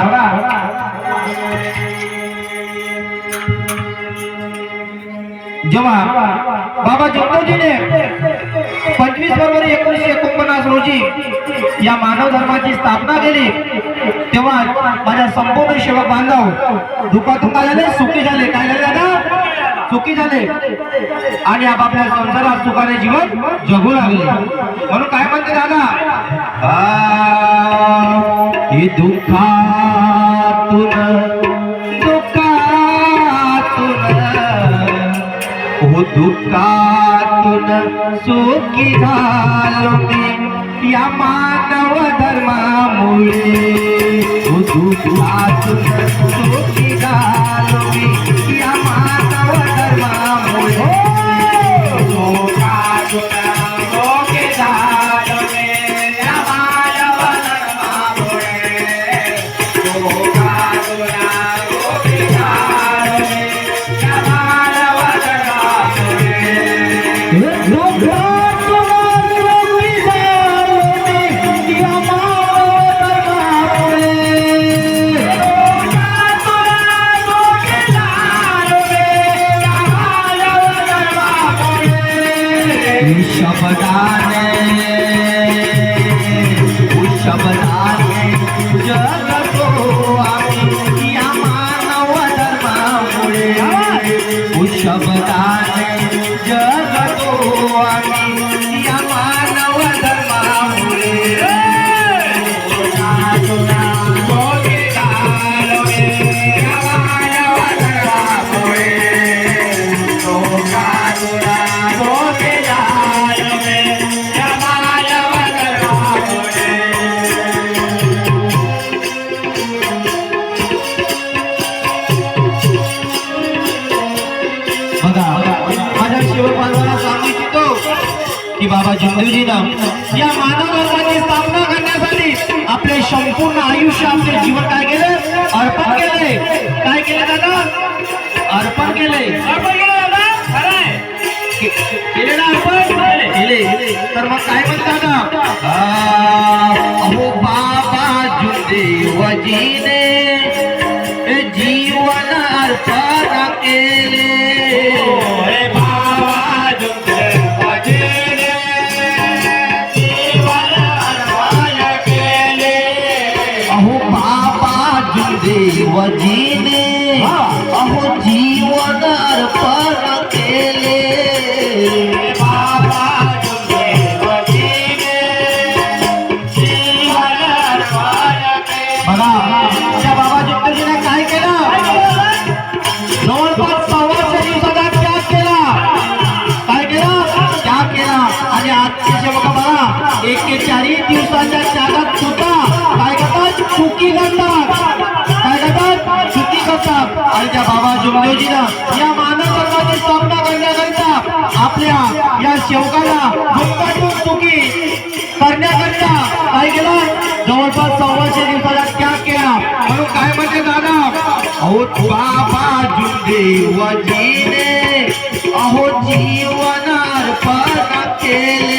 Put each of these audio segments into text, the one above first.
बघा जेव्हा बाबा जगदोजीने 25 फरवरी 1949 रोजी या मानव धर्माची स्थापना केली, तेव्हा माझ्या संपूर्ण सेवक बांधव दुःखातून काय झाले, सुखी झाले. काय झाले दादा? सुखी झाले आणि आपापल्या संसारात सुखाने जीवन जगू लागले. म्हणून काय म्हणते दादा, हे दुःखातून दुःखातून सुखी झालो मी या मानव धर्मामुळे. दुःखातून सुखी झालो मी या मानव धर्मामुळे. दुःखातून सुखी झालो मी या मानव धर्मामुळे. दुःखातून सुखी झालो मी या मानव शब्दाने जगतो आम्ही या मानव धर्मामुळे. शब्दाने जगतो आम्ही या मानव धर्मामुळे. की बाबा जगदोजीनं या मानव धर्माची स्थापना करण्यासाठी आपले संपूर्ण आयुष्य, आपले जीवन काय केले, अर्पण केले. काय केले दादा? अर्पण केले. अर्पण केले दादा, खरंय केले ना, अर्पण केले. तर मग काय म्हणतात दादा, अहो बाबा जगदोजीने जीवन अर्पण केले. देवजीने अहो जीवन अर्पण केले. बाबा देवजीने जीवन अर्पण केले. बघा त्या बाबा जगदोजीने काय केलं, जवळपास 125 दिवसाचा त्याग केला. काय केला? त्याग केला. आणि आजचे सेवक बघा 41 दिवसाच्या त्यागात सुद्धा काय करतात, चुकी करतात. चुकी करतात. आणि त्या बाबा जगदोजीनं या मानव धर्माची स्थापना करण्याकरिता आपल्या या सेवकाला दुःखातून सुखी करण्याकरिता काय केलं, जवळपास 125 दिवसाचा त्याग केला. म्हणून काय म्हणते दादा, अहो बाबा जगदोजीने अहो जीवन अर्पण केले.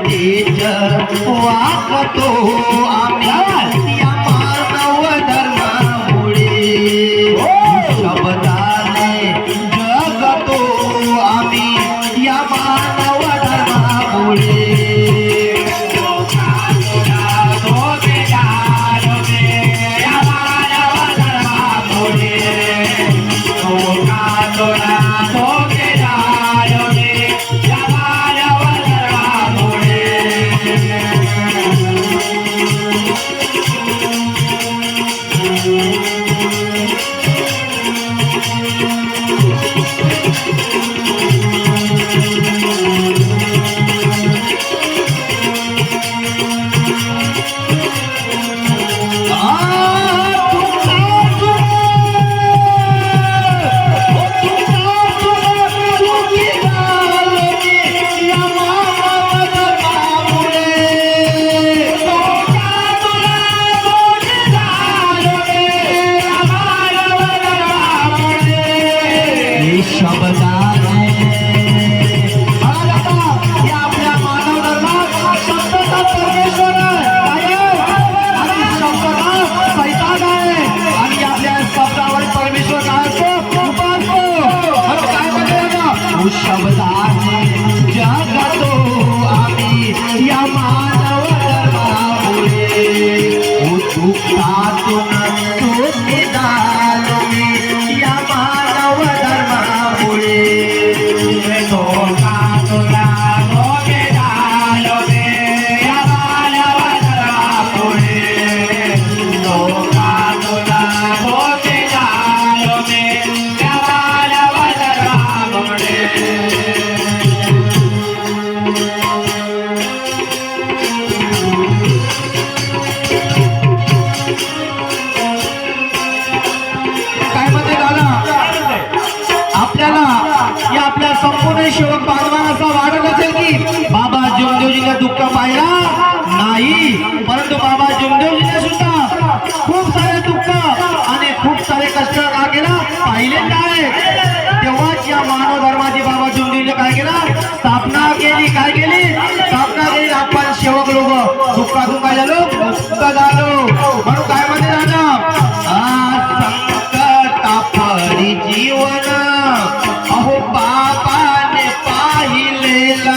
तेज वागतो आम्ही या मानव धर्मामुळे. शब्दाने जगतो आम्ही या मानव धर्मामुळे. दुःखातून सुखी झालो मी या मानव धर्मामुळे दुःखातून सुखी झालो मी या मानव धर्मामुळे दुःखातून सुखी झालो मी या मानव धर्मामुळे या आपल्या संपूर्ण सेवक बांधवान असा वाटत असेल की बाबा जमदेवजीने दुःख पाहिला नाही, परंतु बाबा जमदेवजीने सुद्धा खूप सारे दुःख आणि खूप सारे कष्ट का केला पाहिले नाही. तेव्हाच या मानव धर्माची बाबा जमदेवजीने काय केला स्थापना केली. काय केली स्थापना केली. आपण सेवक लोक दुःखातून काय झालो मुक्त झालो. म्हणून काय म्हणते दादा संकटापरी जीवन अहो बाबाने पाहिलेला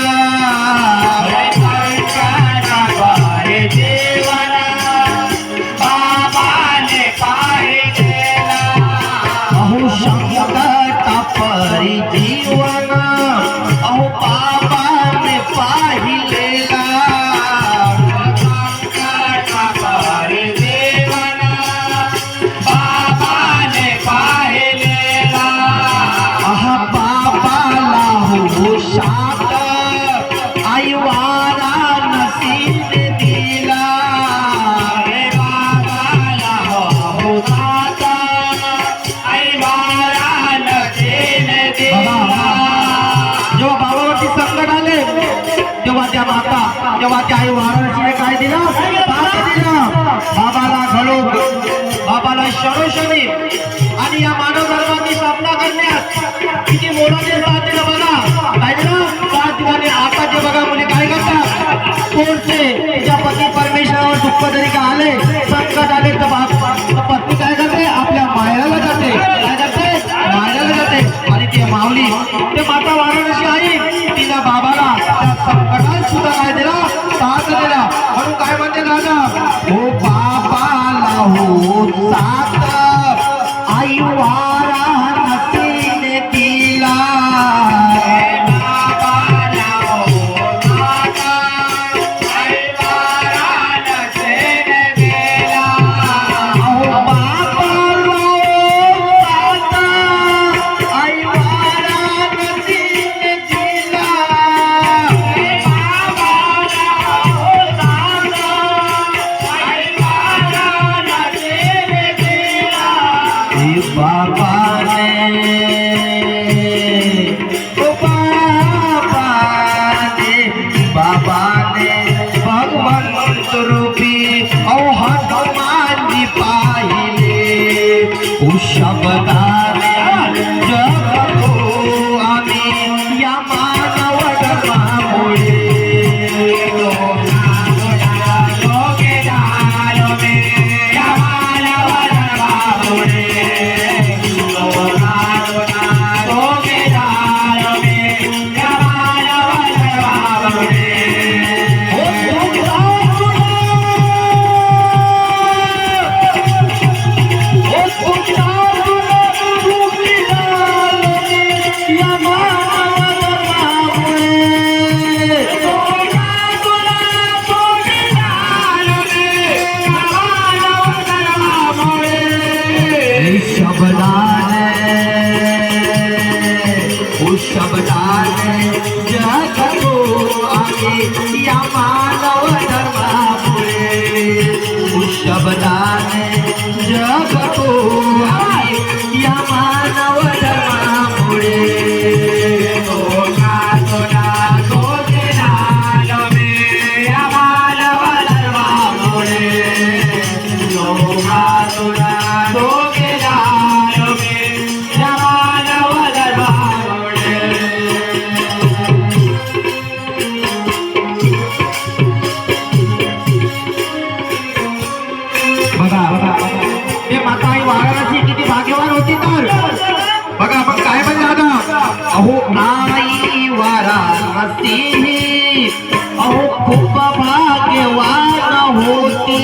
संकटापरी जीवन बाबाने पाहिलेला अहो संकटापरी जीवन अहो बाबाने पाहिलेला संकटापरी जीवन बाबाने पाहिलेला बाबाला हो शात आई वारा नसीब दिला रे बाबाला हो शात आई वारा नसीब दिला. जेव्हा बाबावरती संकट आले तेव्हा त्या माता तेव्हा त्या आई वाराणसीने काय दिलं साथ दिला. बाबाला घडो बाबाला शरोशनी आणि या मानव धर्माची स्थापना करण्यात किती मोलाचे साथ दिलं बघा. काय दिलं साथ दिला. आणि आता जे बघा मुली काय करतात थोडसे तिच्या पती परमेश्वरावर दुःख जरी का आले संकट आले तर पत्नी काय करते आपल्या मायराला जाते. काय करते मायराला जाते. आणि ती माऊली ते माता वाराणसी आई तिला बाबाला त्या संकटात सुद्धा काय दिला साथ दिला. म्हणून काय म्हणते दादा हो बाबाला हो साथ आई वारा नसीने दिला बाबाला हो साथ आई वारा नसीने दिला अहो बाबाला हो साथ आई वारा नसीने दिला बाबाला हो साथ आई वारा नसीने दिला. बाबाने भगवंत रूपी हनुमानजी पाहिले शब्दाने जगतो आम्ही या मानव धर्मामुळे शब्दाने जगतो आम्ही या मानव धर्मामुळे शब्दाने जगतो आम्ही या मानव धर्मामुळे किती भाग्यवान होती तर बघा मग काय म्हणलं आता अहो आई वाराणसी अहो खूप भाग्यवान होती.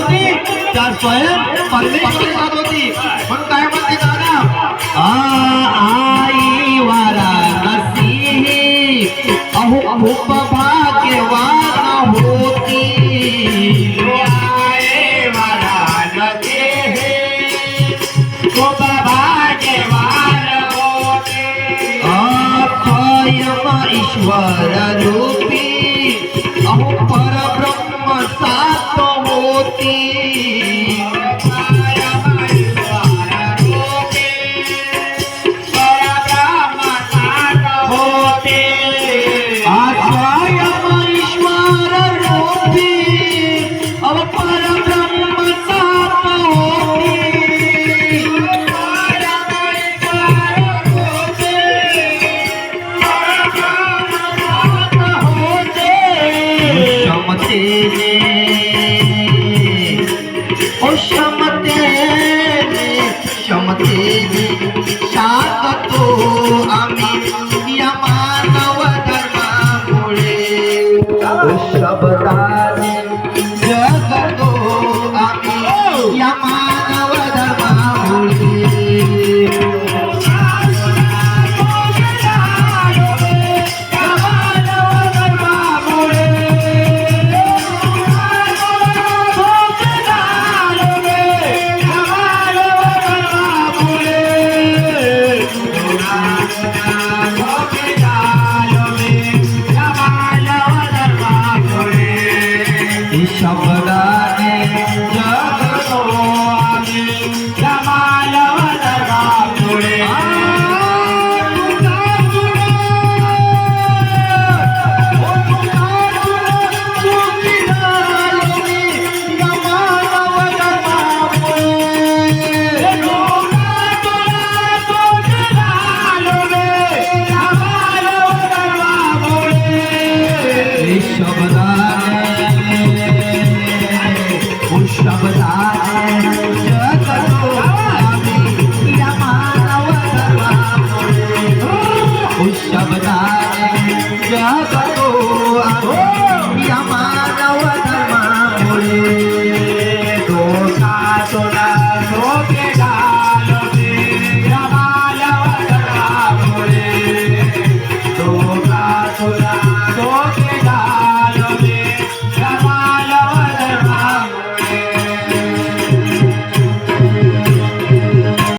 होती त्या स्वयं परमेश्वरी जात होती. म्हणून काय म्हणते दादा, आई वाराणसी अहो खूप भाग्यवान होती. खूप भाग्यवान होते. स्वयं ईश्वर रूपी अहो परब्रह्म सात होती. क्षमतेने शांततो आम्ही या मानव धर्मामुळे. शब्दाने जगतो आम्ही या मानव धर्मामुळे. शब्दाने जगतो आम्ही या मानव धर्मामुळे. शब्दाने